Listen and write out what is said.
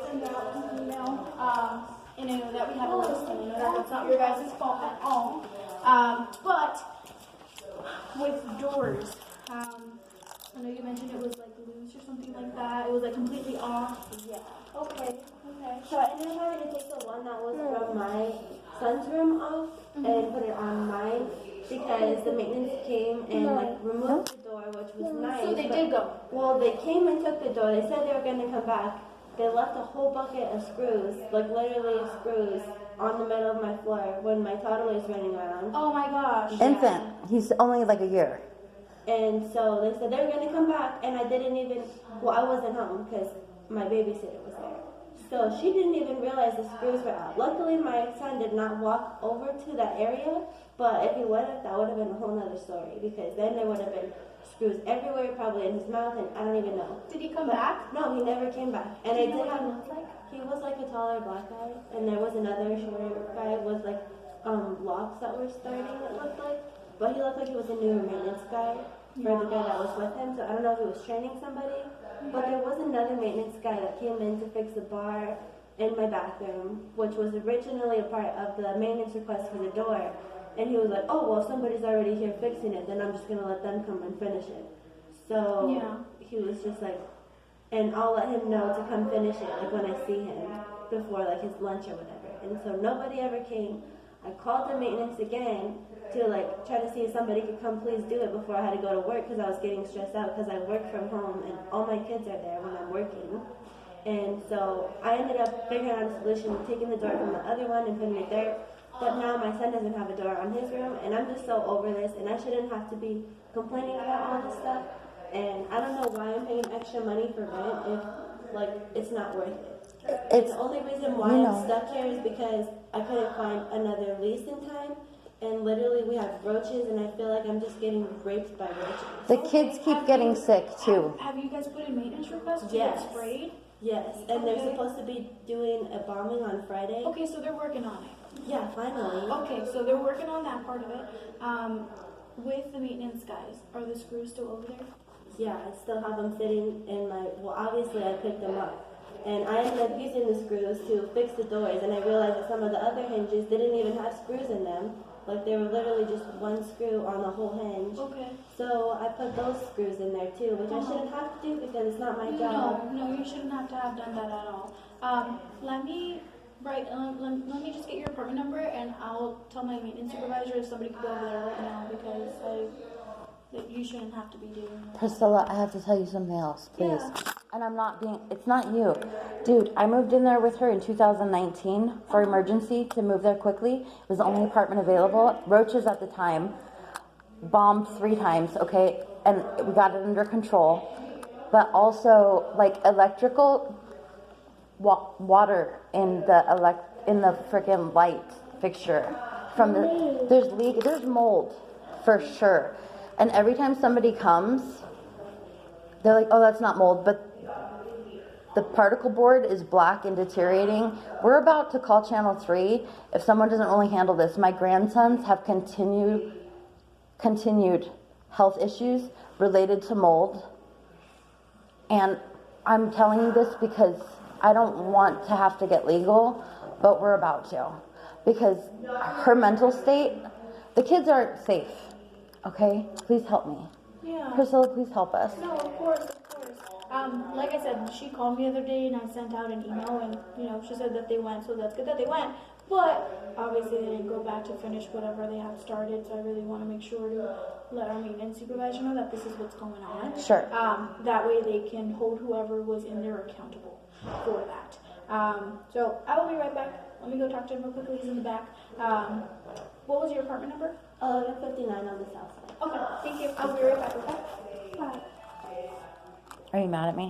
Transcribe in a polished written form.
send out an email, and I know that we have a list, and I know that it's not your guys' fault at all. But with doors, I know you mentioned it was like loose or something like that. It was like completely off. Yeah. Okay. So I ended up having to take the one that was from my son's room off and put it on mine because the maintenance came and like removed the door, which was nice. So they did go. Well, they came and took the door. They said they were going to come back. They left a whole bucket of screws, like literally screws, on the middle of my floor when my toddler is running around. Oh my gosh. Infant. He's only like a year. And so they said they were going to come back, and I didn't even, well, I wasn't home because my babysitter was there. So she didn't even realize the screws were out. Luckily, my son did not walk over to that area, but if he would have, that would have been a whole nother story because then there would have been screws everywhere, probably in his mouth, and I don't even know. Did he come back? No, he never came back. And Do I you know did what have, he looked like? he was like a taller black guy, and there was another shorter guy with like locks that were starting, it looked like. But he looked like he was a newer maintenance guy for the guy that was with him, so I don't know if he was training somebody. But there was another maintenance guy that came in to fix the bar in my bathroom, which was originally a part of the maintenance request for the door. And he was like, oh, well, if somebody's already here fixing it, then I'm just going to let them come and finish it. So he was just like, and I'll let him know to come finish it, like when I see him, before like his lunch or whatever. And so nobody ever came. I called the maintenance again to like try to see if somebody could come please do it before I had to go to work because I was getting stressed out because I work from home and all my kids are there when I'm working. And so I ended up figuring out a solution, taking the door from the other one and putting it there. But now my son doesn't have a door on his room, and I'm just so over this, and I shouldn't have to be complaining about all this stuff. And I don't know why I'm paying extra money for rent if like it's not worth it. It's The only reason why I'm stuck here is because I couldn't find another lease in time. And literally we have roaches, and I feel like I'm just getting raped by roaches. the kids keep getting sick too. Have you guys put in maintenance requests to Yes. get sprayed? Yes, and they're supposed to be doing a bombing on Friday. Okay, so they're working on it. Yeah, finally. Okay, so they're working on that part of it. With the maintenance guys, are the screws still over there? Yeah, I still have them sitting in my, well, obviously I picked them up. And I ended up using the screws to fix the doors, and I realized that some of the other hinges didn't even have screws in them. Like they were literally just one screw on the whole hinge. Okay. So I put those screws in there too, which I shouldn't have to do because it's not my job. No, you shouldn't have to have done that at all. Let me just get your apartment number, and I'll tell my maintenance supervisor if somebody could go over there right now because you shouldn't have to be doing that. Priscilla, I have to tell you something else, please. Yeah. And I'm not being, it's not you. Dude, I moved in there with her in 2019 for emergency to move there quickly. It was the only apartment available. Roaches at the time. Bombed 3 times, okay? And we got it under control. But also, like, electrical water in the freaking light fixture. From the, there's mold for sure. And every time somebody comes, they're like, oh, that's not mold, but the particle board is black and deteriorating. We're about to call Channel 3 if someone doesn't really handle this. My grandsons have continued health issues related to mold. And I'm telling you this because I don't want to have to get legal, but we're about to. Because her mental state, the kids aren't safe. Okay? Please help me. Yeah. Priscilla, please help us. No, of course. Like I said, she called me the other day and I sent out an email and, she said that they went, so that's good that they went. But obviously they didn't go back to finish whatever they have started, so I really want to make sure to let our maintenance supervisor know that this is what's going on. Sure. That way they can hold whoever was in there accountable for that. So I will be right back. Let me go talk to him real quickly. He's in the back. What was your apartment number? 1159 on the south side. Okay, thank you. I'll be right back, okay? Bye. Are you mad at me?